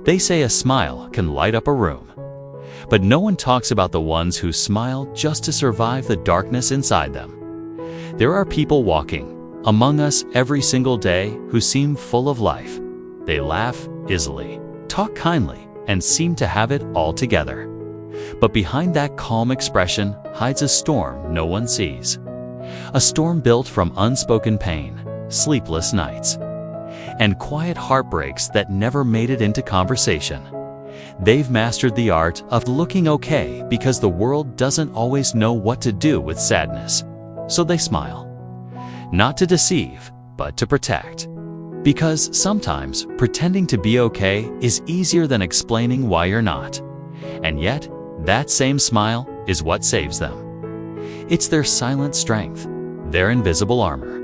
They say a smile can light up a room. But no one talks about the ones who smile just to survive the darkness inside them. There are people walking among us every single day who seem full of life. They laugh easily, talk kindly, and seem to have it all together. But behind that calm expression hides a storm no one sees. A storm built from unspoken pain, sleepless nights, and quiet heartbreaks that never made it into conversation. They've mastered the art of looking okay because the world doesn't always know what to do with sadness. So they smile. Not to deceive, but to protect. Because sometimes pretending to be okay is easier than explaining why you're not. And yet, that same smile is what saves them. It's their silent strength, their invisible armor.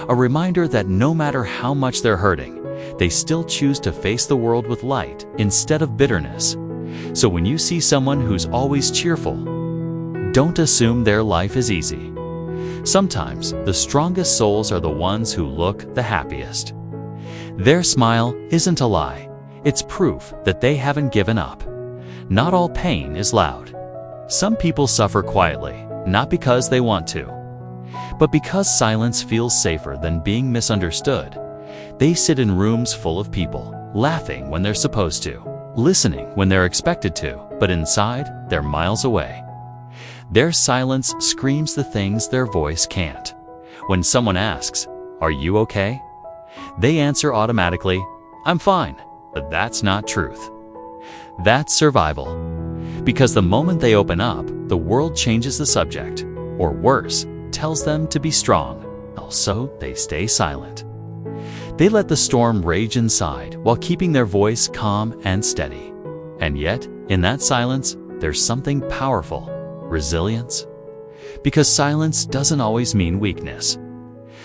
A reminder that no matter how much they're hurting, they still choose to face the world with light instead of bitterness. So when you see someone who's always cheerful, don't assume their life is easy. Sometimes the strongest souls are the ones who look the happiest. Their smile isn't a lie. It's proof that they haven't given up. Not all pain is loud. Some people suffer quietly, not because they want to, but because silence feels safer than being misunderstood. They sit in rooms full of people, laughing when they're supposed to, listening when they're expected to, but inside, they're miles away. Their silence screams the things their voice can't. When someone asks, "Are you okay?" they answer automatically, "I'm fine," but that's not truth. That's survival. Because the moment they open up, the world changes the subject, or worse, tells them to be strong. Also, they stay silent. They let the storm rage inside while keeping their voice calm and steady. And yet, in that silence, there's something powerful: resilience. Because silence doesn't always mean weakness.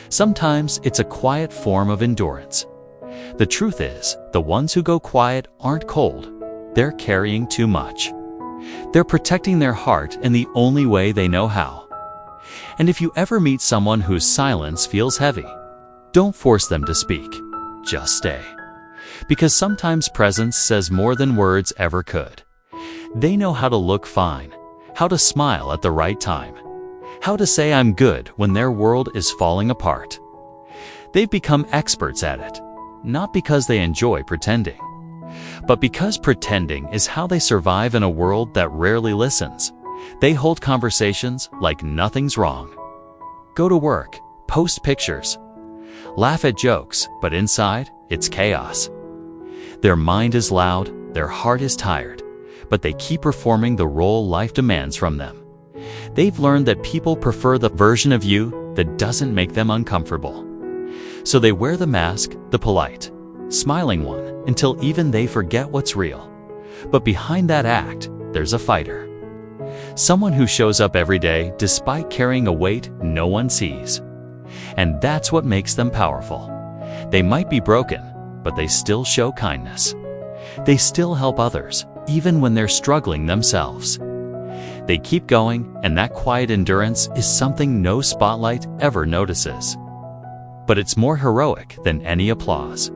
Sometimes it's a quiet form of endurance. The truth is, the ones who go quiet aren't cold. They're carrying too much. They're protecting their heart in the only way they know how. And if you ever meet someone whose silence feels heavy, don't force them to speak. Just stay. Because sometimes presence says more than words ever could. They know how to look fine, how to smile at the right time, how to say "I'm good" when their world is falling apart. They've become experts at it, not because they enjoy pretending, but because pretending is how they survive in a world that rarely listens. They hold conversations like nothing's wrong. Go to work, post pictures, laugh at jokes, but inside, it's chaos. Their mind is loud, their heart is tired, but they keep performing the role life demands from them. They've learned that people prefer the version of you that doesn't make them uncomfortable. So they wear the mask, the polite, smiling one, until even they forget what's real. But behind that act, there's a fighter. Someone who shows up every day despite carrying a weight no one sees. And that's what makes them powerful. They might be broken, but they still show kindness. They still help others, even when they're struggling themselves. They keep going, and that quiet endurance is something no spotlight ever notices. But it's more heroic than any applause.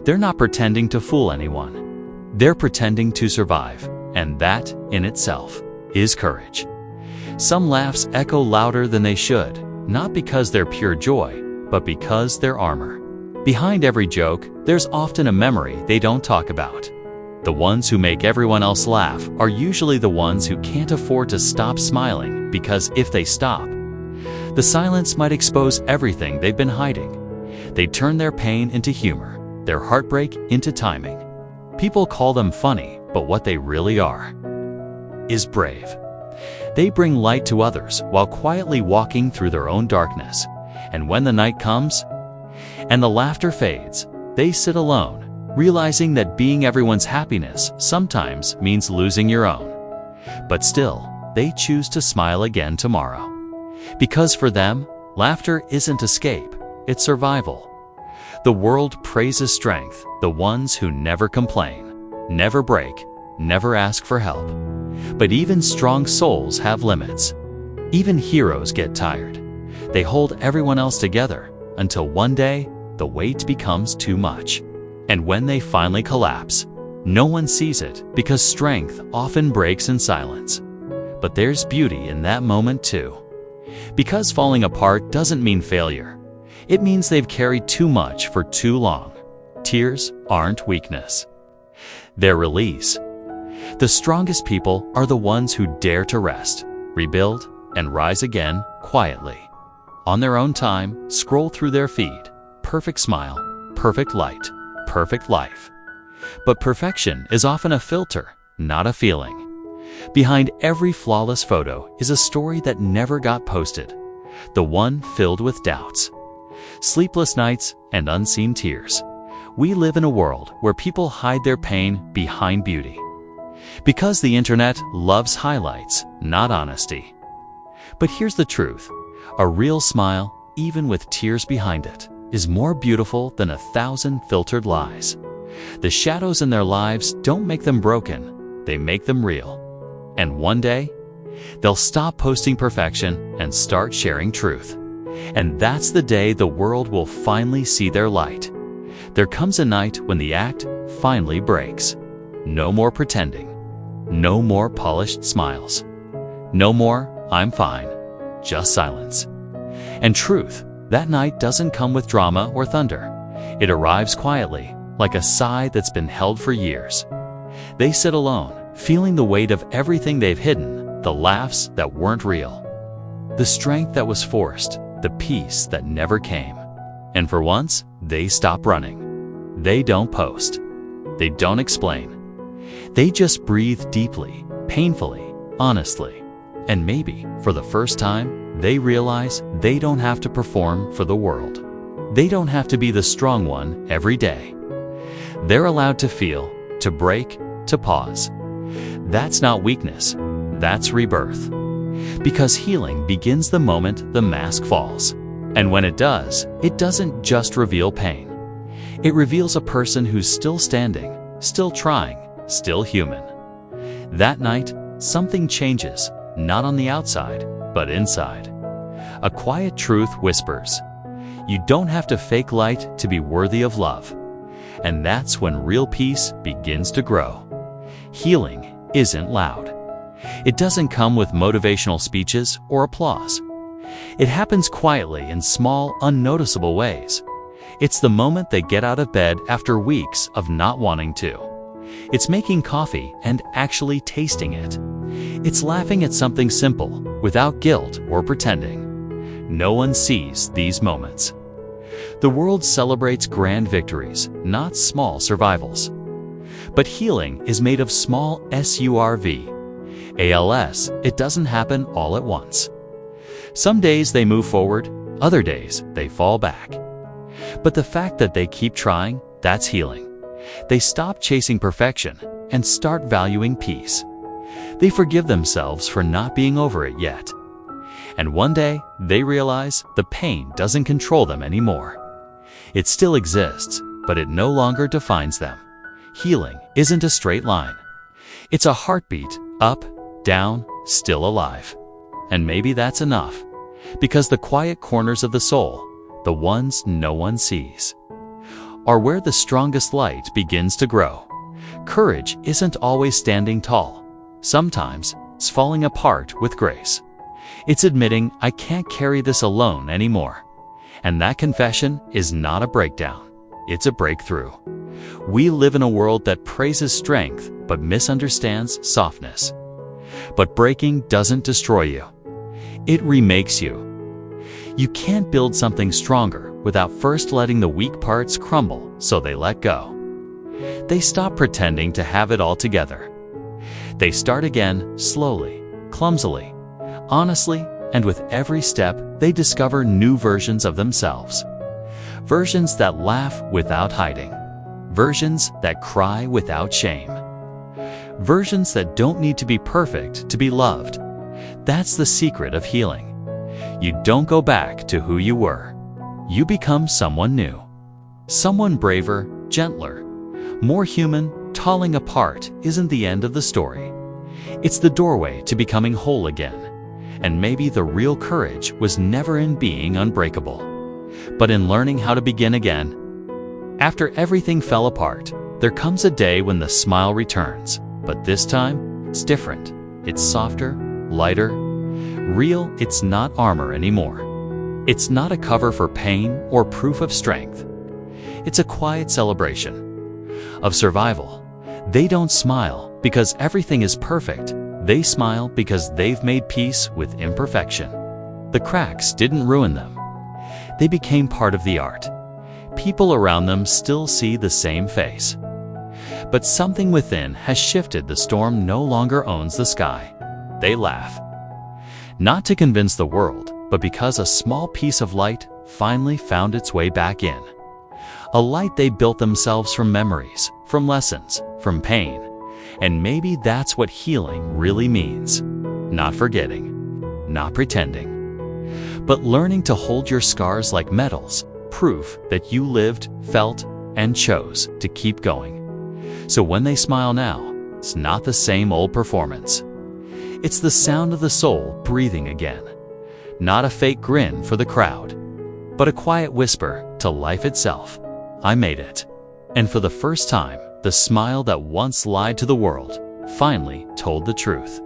They're not pretending to fool anyone. They're pretending to survive, and that, in itself, is courage. Some laughs echo louder than they should, not because they're pure joy, but because they're armor. Behind every joke, there's often a memory they don't talk about. The ones who make everyone else laugh are usually the ones who can't afford to stop smiling, because if they stop, the silence might expose everything they've been hiding. They turn their pain into humor, their heartbreak into timing. People call them funny, but what they really are is brave. They bring light to others while quietly walking through their own darkness. And when the night comes and the laughter fades, they sit alone, realizing that being everyone's happiness sometimes means losing your own. But still, they choose to smile again tomorrow. Because for them, laughter isn't escape, it's survival. The world praises strength, the ones who never complain, never break, never ask for help. But even strong souls have limits. Even heroes get tired. They hold everyone else together until one day, the weight becomes too much. And when they finally collapse, No one sees it because strength often breaks in silence. But there's beauty in that moment too. Because falling apart doesn't mean failure. It means they've carried too much for too long. Tears aren't weakness. They're release. The strongest people are the ones who dare to rest, rebuild, and rise again quietly. On their own time, scroll through their feed. Perfect smile, perfect light, perfect life. But perfection is often a filter, not a feeling. Behind every flawless photo is a story that never got posted, the one filled with doubts, sleepless nights, and unseen tears. We live in a world where people hide their pain behind beauty. Because the internet loves highlights, not honesty. But here's the truth. A real smile, even with tears behind it, is more beautiful than 1,000 filtered lies. The shadows in their lives don't make them broken, they make them real. And one day, they'll stop posting perfection and start sharing truth. And that's the day the world will finally see their light. There comes a night when the act finally breaks. No more pretending. No more polished smiles. No more, I'm fine. Just silence. And truth, that night doesn't come with drama or thunder. It arrives quietly, like a sigh that's been held for years. They sit alone, feeling the weight of everything they've hidden, the laughs that weren't real, the strength that was forced, the peace that never came. And for once, they stop running. They don't post. They don't explain. They just breathe deeply, painfully, honestly. And maybe, for the first time, they realize they don't have to perform for the world. They don't have to be the strong one every day. They're allowed to feel, to break, to pause. That's not weakness, that's rebirth. Because healing begins the moment the mask falls. And when it does, it doesn't just reveal pain. It reveals a person who's still standing, still trying, still human. That night, something changes, not on the outside, but inside. A quiet truth whispers, you don't have to fake light to be worthy of love. And that's when real peace begins to grow. Healing isn't loud. It doesn't come with motivational speeches or applause. It happens quietly in small, unnoticeable ways. It's the moment they get out of bed after weeks of not wanting to. It's making coffee and actually tasting it. It's laughing at something simple, without guilt or pretending. No one sees these moments. The world celebrates grand victories, not small survivals. But healing is made of small SURV. ALS, it doesn't happen all at once. Some days they move forward, other days they fall back. But the fact that they keep trying, that's healing. They stop chasing perfection and start valuing peace. They forgive themselves for not being over it yet. And one day, they realize the pain doesn't control them anymore. It still exists, but it no longer defines them. Healing isn't a straight line. It's a heartbeat, up, down, still alive. And maybe that's enough, because the quiet corners of the soul, the ones no one sees, are where the strongest light begins to grow. Courage isn't always standing tall. Sometimes it's falling apart with grace. It's admitting, I can't carry this alone anymore. And that confession is not a breakdown, it's a breakthrough. We live in a world that praises strength but misunderstands softness. But breaking doesn't destroy you. It remakes you. You can't build something stronger without first letting the weak parts crumble so they let go. They stop pretending to have it all together. They start again slowly, clumsily, honestly, and with every step they discover new versions of themselves. Versions that laugh without hiding. Versions that cry without shame. Versions that don't need to be perfect to be loved. That's the secret of healing. You don't go back to who you were. You become someone new. Someone braver, gentler, more human. Falling apart isn't the end of the story. It's the doorway to becoming whole again. And maybe the real courage was never in being unbreakable, but in learning how to begin again. After everything fell apart, there comes a day when the smile returns, but this time, it's different. It's softer, lighter, real. It's not armor anymore. It's not a cover for pain or proof of strength. It's a quiet celebration of survival. They don't smile because everything is perfect. They smile because they've made peace with imperfection. The cracks didn't ruin them. They became part of the art. People around them still see the same face. But something within has shifted. The storm no longer owns the sky. They laugh. Not to convince the world, but because a small piece of light finally found its way back in. A light they built themselves from memories, from lessons, from pain. And maybe that's what healing really means. Not forgetting, not pretending, but learning to hold your scars like medals, proof that you lived, felt, and chose to keep going. So when they smile now, it's not the same old performance. It's the sound of the soul breathing again. Not a fake grin for the crowd, but a quiet whisper to life itself. I made it. And for the first time, the smile that once lied to the world finally told the truth.